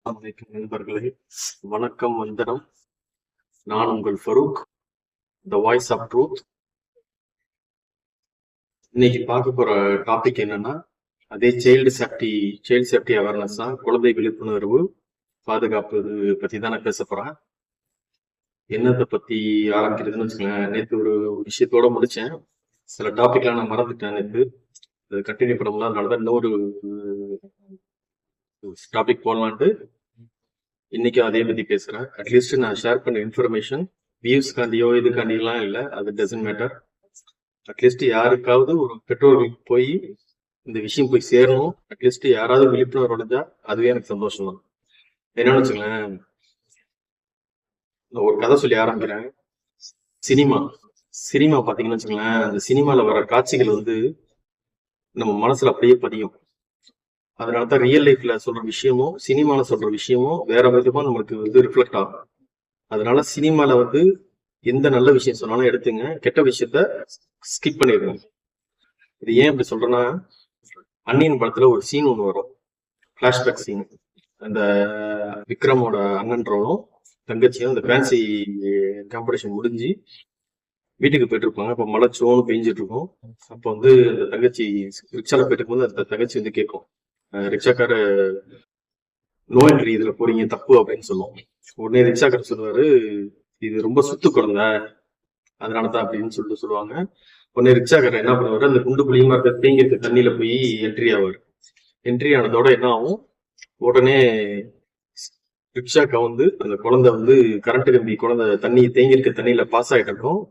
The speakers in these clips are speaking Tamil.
அனைத்து நண்பர்களே, வணக்கம், வந்தனம். நான் உங்கள் ஃபரூக், த வாய்ஸ் ஆஃப் ட்ரூத். இன்னைக்கு பார்க்க போற டாபிக் என்னன்னா, அதே சைல்டு சேஃப்டி அவேர்னஸ் தான். குழந்தை விழிப்புணர்வு பாதுகாப்பு பத்தி தான் நான் பேச போறேன். என்னத்தை பத்தி ஆரம்பிக்கிறதுன்னு வச்சுக்கோங்களேன். நேற்று ஒரு விஷயத்தோட முடிச்சேன். சில டாபிக்லாம் நான் மறந்துட்டேன் நேற்று. அது கண்டினியூ பண்ண முடியல. அதனால தான் இன்னொரு டாபிக் போடலான்ட்டு இன்னைக்கு அதே பத்தி பேசுறேன். அட்லீஸ்ட் நான் ஷேர் பண்ண இன்ஃபர்மேஷன் வியூஸ்காண்டியோ இதுக்காண்டியெல்லாம் இல்லை, அது டசன்ட் மேட்டர். அட்லீஸ்ட் யாருக்காவது ஒரு பெற்றோர்களுக்கு போய் இந்த விஷயம் போய் சேரணும். அட்லீஸ்ட் யாராவது விழிப்புணர்வு அடைஞ்சா அதுவே எனக்கு சந்தோஷம் தான். என்னன்னு வச்சுங்களேன், ஒரு கதை சொல்லி ஆரம்பிக்கிறேன். சினிமா பாத்தீங்கன்னு வச்சுங்களேன், அந்த சினிமால வர காட்சிகள் வந்து நம்ம மனசுல அப்படியே பதியும். அதனாலதான் ரியல் லைஃப்ல சொல்ற விஷயமும் சினிமால சொல்ற விஷயமும் வேற விதமா நம்மளுக்கு வந்து ரிஃப்ளெக்ட் ஆகும். அதனால சினிமால வந்து எந்த நல்ல விஷயம் சொன்னாலும் எடுத்துங்க, கெட்ட விஷயத்த ஸ்கிப் பண்ணிடுங்க. இது ஏன் இப்படி சொல்றேன்னா, அன்னியன் படத்துல ஒரு சீன் ஒன்று வரும், பிளாஷ்பேக் சீன். அந்த விக்ரமோட அண்ணன்றவனும் தங்கச்சியும் அந்த ஃபேன்சி காம்படிஷன் முடிஞ்சு வீட்டுக்கு போயிட்டு இருப்பாங்க. அப்போ மழை சோன்னு பெஞ்சிட்டு இருக்கும். அப்போ வந்து அந்த தங்கச்சி ரிக்ஷால போயிட்டு இருக்கும்போது அந்த தங்கச்சி வந்து கேட்கும், ரிக்ஷாக்கார நோ என்ட்ரி இதுல போறீங்க தப்பு அப்படின்னு சொல்லுவோம். உடனே ரிக்ஷாக்காரர் சொல்லுவாரு, இது ரொம்ப சுத்து குழந்தை அதனாலதான் அப்படின்னு சொல்லிட்டு சொல்லுவாங்க. உடனே ரிக்ஷாக்காரர் என்ன பண்ணுவாரு, அந்த குண்டு புளியமா இருக்க தேங்கிருக்க தண்ணியில போய் என்ட்ரி ஆவாரு. என்ட்ரி ஆனதோட என்ன ஆகும், உடனே ரிக்ஷாக்கா வந்து அந்த குழந்தை வந்து கரண்ட் கம்பி குழந்தை தண்ணி தேங்கிருக்க தண்ணியில பாஸ் ஆகிட்டு இருக்கும்.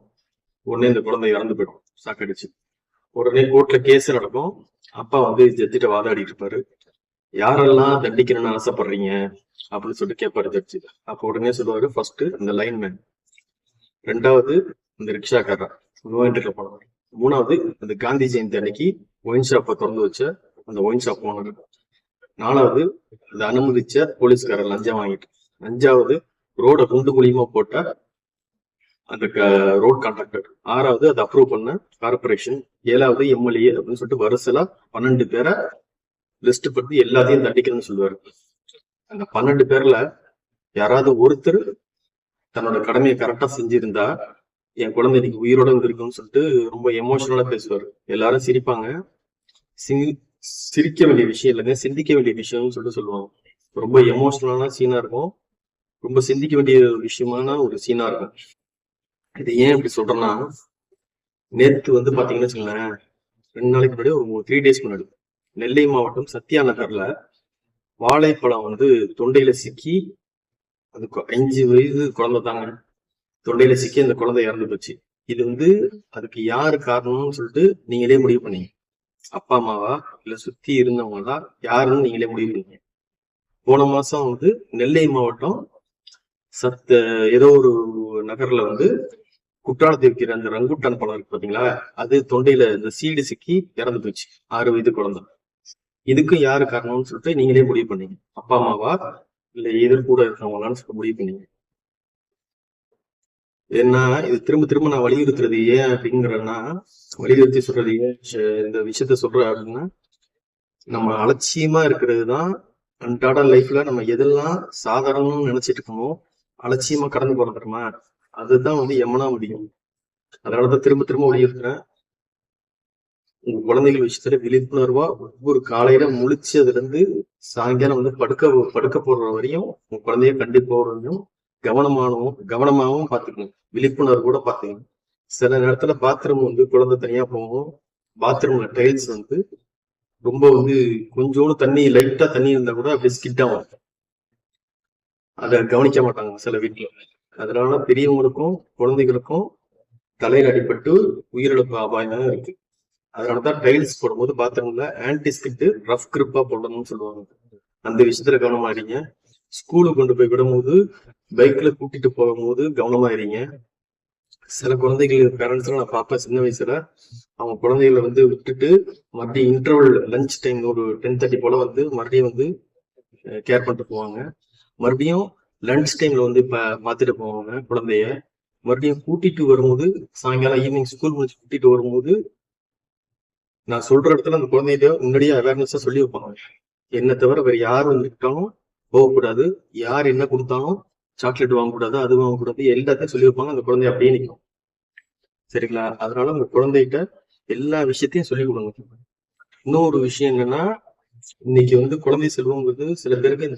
உடனே இந்த குழந்தை இறந்து போயிடும் சாக்கடிச்சு. உடனே கோர்ட்ல கேஸ் நடக்கும். அப்பா வந்து ஜட்ஜிட்ட வாதாடிட்டு இருப்பாரு, யாரெல்லாம் தண்டிக்கணும்னு ஆசைப்படுறீங்க அப்படின்னு சொல்லிட்டு கேட்பாரு ஜட்ஜி. அப்ப உடனே சொல்லுவாரு, ஃபர்ஸ்ட் அந்த லைன்மேன், ரெண்டாவது இந்த ரிக்ஷாக்காரர் நோ என்ட்ரில போனவர், மூணாவது அந்த காந்தி ஜெயந்தி அன்னைக்கு ஒயின் ஷாப்பை திறந்து வச்ச அந்த ஒயின் ஷாப் ஓனர், நாலாவது அதை அனுமதிச்ச போலீஸ்காரர் லஞ்சம் வாங்கிட்டு, அஞ்சாவது ரோட குண்டு மூலியமா போட்ட அந்த ரோட் கான்ட்ராக்டர், ஆறாவது அதை அப்ரூவ் பண்ண கார்பரேஷன், ஏழாவது எம்எல்ஏ அப்படின்னு சொல்லிட்டு வரிசையா 12 பேரை லிஸ்ட் பத்தி எல்லாத்தையும் தண்டிக்கணும்னு சொல்லுவாரு. அந்த 12 பேர்ல யாராவது ஒருத்தர் தன்னோட கடமையை கரெக்டா செஞ்சிருந்தா என் குழந்தை இன்னைக்கு உயிரோட இருக்குன்னு சொல்லிட்டு ரொம்ப எமோஷனலா பேசுவாரு. எல்லாரும் சிரிப்பாங்க. சிரிக்க வேண்டிய விஷயம் இல்லைங்க, சிந்திக்க வேண்டிய விஷயம்னு சொல்லிட்டு சொல்லுவாங்க. ரொம்ப எமோஷனலான சீனா இருக்கும், ரொம்ப சிந்திக்க வேண்டிய விஷயமான ஒரு சீனா இருக்கும். இது ஏன் இப்படி சொல்றேன்னா, நேத்து வந்து பாத்தீங்கன்னு வச்சுங்களேன், 2 நாளைக்கு முன்னாடி ஒரு 3 days முன்னாடி நெல்லை மாவட்டம் சத்யா நகர்ல வாழைப்பழம் வந்து தொண்டையில சிக்கி, அது 5 வயது குழந்தை தாங்க, தொண்டையில சிக்கி அந்த குழந்தை இறந்து போச்சு. இது வந்து அதுக்கு யாரு காரணம்னு சொல்லிட்டு நீங்களே முடிவு பண்ணீங்க. அப்பா அம்மாவா இல்ல சுத்தி இருந்தவங்களா யாருன்னு நீங்களே முடிவு பண்ணீங்க. போன மாசம் வந்து நெல்லை மாவட்டம் ஏதோ ஒரு நகர்ல வந்து குற்றாலத்தில் இருக்கிற அந்த ரங்குட்டான் பழம் இருக்கு பாத்தீங்களா, அது தொண்டையில இந்த சீடு சிக்கி இறந்து போச்சு, 6 வயது குழந்தை. இதுக்கு யாரு காரணம்னு சொல்லிட்டு நீங்களே முடிவு பண்ணீங்க. அப்பா அம்மாவா இல்ல எதிர் கூட இருக்கிறவங்களான்னு சொல்லிட்டு முடிவு பண்ணீங்க. ஏன்னா இது திரும்ப திரும்ப நான் வலியுறுத்துறது ஏன் அப்படிங்கிறேன்னா, வலியுறுத்தி சொல்றது ஏன் இந்த விஷயத்த சொல்றேன் அப்படின்னா, நம்ம அலட்சியமா இருக்கிறது தான் அன்றாட லைஃப்ல நம்ம எதெல்லாம் சாதாரணம்னு நினைச்சிட்டு இருக்கோமோ அலட்சியமா கடந்து போறது தெரியுமா, அதுதான் வந்து எமனா முடியும். அதனாலதான் திரும்ப திரும்ப வலியுறுத்துறேன், உங்க குழந்தைகள் விஷயத்துல விழிப்புணர்வா ஒவ்வொரு காலையில முழிச்சதுல இருந்து சாயங்காலம் வந்து படுக்க போடுற வரையும் உங்க குழந்தைய கண்டிப்பா வரையும் கவனமாகவும் பாத்துக்கணும், விழிப்புணர்வு கூட பாத்துக்கணும். சில நேரத்துல பாத்ரூம் வந்து குழந்தை தனியா போகும், பாத்ரூம்ல டைல்ஸ் வந்து ரொம்ப வந்து கொஞ்சோண்டு தண்ணி லைட்டா தண்ணி இருந்தா கூட அப்படியே ஸ்கிட் ஆகும், அதை கவனிக்க மாட்டாங்க சில வீட்டுல. அதனால பெரியவங்களுக்கும் குழந்தைகளுக்கும் தலையில அடிபட்டு உயிரிழப்பு அபாயம் இருக்கு. அதனாலதான் டைல்ஸ் போடும்போது பாத்ரூம்ல ஆன்டி ஸ்கிட் ரஃப் கிரிப்பா போடணும்னு சொல்லுவாங்க. அந்த விஷயத்துல கவனமா இருங்க. ஸ்கூலுக்கு கொண்டு போய் விடும்போது பைக்ல கூட்டிட்டு போகும்போது கவனமா இருங்க. சில குழந்தைகள் பேரண்ட்ஸ் நான் பார்ப்பேன், சின்ன வயசுல அவங்க குழந்தைகளை வந்து விட்டுட்டு மறுபடியும் இன்டர்வல் லஞ்ச் டைம் ஒரு 10:30 போல வந்து மறுபடியும் வந்து கேர் பண்ணிட்டு போவாங்க. மறுபடியும் லஞ்ச் டைம்ல வந்து பார்த்துட்டு போவாங்க குழந்தைய. மறுபடியும் கூட்டிட்டு வரும்போது சாயங்காலம் ஈவினிங் ஸ்கூல் முடிச்சு கூட்டிட்டு வரும்போது நான் சொல்ற இடத்துல அந்த குழந்தைகிட்ட முன்னாடியே அவேர்னஸா சொல்லி வைப்பாங்க, என்னை தவிர வேற யார் வந்துட்டாலும் போகக்கூடாது. யார் என்ன கொடுத்தாலும் சாக்லேட் வாங்கக்கூடாது, அது வாங்கக்கூடாது, எல்லாத்தையும் சொல்லி வைப்பாங்க. அந்த குழந்தை அப்படியே நிற்கும். சரிங்களா? அதனால உங்க குழந்தைகிட்ட எல்லா விஷயத்தையும் சொல்லிக் கொடுங்க. இன்னொரு விஷயம் என்னன்னா, இன்னைக்கு வந்து குழந்தை செல்வங்கிறது சில பேருக்கு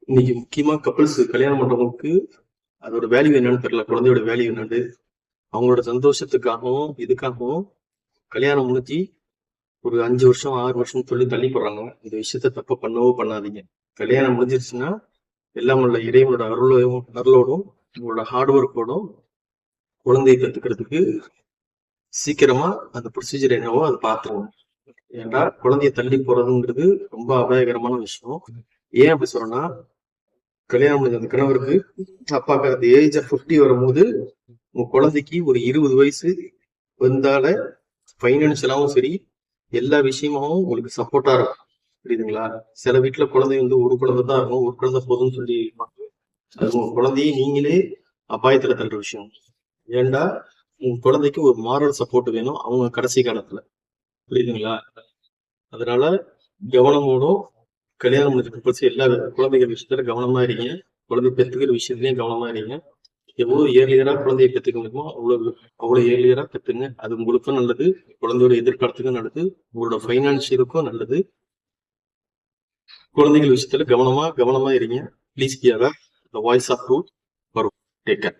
இன்னைக்கு முக்கியமா கப்பல்ஸ் கல்யாணம் பண்றவங்களுக்கு அதோட வேல்யூ என்னன்னு தெரியல. குழந்தையோட வேல்யூ என்னன்னு அவங்களோட சந்தோஷத்துக்காகவும் இதுக்காகவும் கல்யாணம் முடிஞ்சு ஒரு 5 வருஷம் 6 வருஷம் சொல்லி தள்ளி போடுறாங்க. இந்த விஷயத்த தப்ப பண்ணவோ பண்ணாதீங்க. கல்யாணம் முடிஞ்சிருச்சுன்னா எல்லாம் உள்ள இறைவனோட அருளோடும் உங்களோட ஹார்ட் ஒர்க்கோடும் குழந்தையை கத்துக்கிறதுக்கு சீக்கிரமா அந்த ப்ரொசீஜர் என்னவோ அதை பார்த்துருங்க. ஏன்னா குழந்தைய தள்ளி போறதுங்கிறது ரொம்ப அபாயகரமான விஷயம். ஏன் அப்படி சொல்றேன்னா, கல்யாணம் முடிஞ்ச அந்த கணவருக்கு அப்பாக்கு அந்த ஏஜ் ஆஃப் 50 வரும்போது உங்க குழந்தைக்கு ஒரு 20 வயசு வந்தால பைனான்சியலாவும் சரி எல்லா விஷயமும் உங்களுக்கு சப்போர்ட்டா இருக்கும். புரியுதுங்களா? சில வீட்டுல குழந்தை வந்து ஒரு குழந்தை தான் இருக்கும், ஒரு குழந்தை போதும்னு சொல்லி அது உங்க குழந்தைய நீங்களே அபாயத்துல தள்ளுற விஷயம். ஏண்டா உங்க குழந்தைக்கு ஒரு மாரல் சப்போர்ட் வேணும் அவங்க கடைசி காலத்துல. புரியுதுங்களா? அதனால கவனமோடும் கல்யாணம் முடிஞ்ச எல்லா குழந்தைகள் விஷயத்துல கவனமா இருங்க. குழந்தை பெற்றுக்கிற விஷயத்துலயும் கவனமா இருங்க. எவ்வளவு ஏர்லியரா குழந்தையை பெற்றுக்க முடியுமோ அவ்வளவு ஏர்லியரா பெற்றுங்க. அது உங்களுக்கும் நல்லது, குழந்தையோட எதிர்காலத்துக்கும் நல்லது, உங்களோட பைனான்சியலுக்கும் நல்லது. குழந்தைகள் விஷயத்துல கவனமா இருங்க. Please hear the voice of truth. வரும். Take care.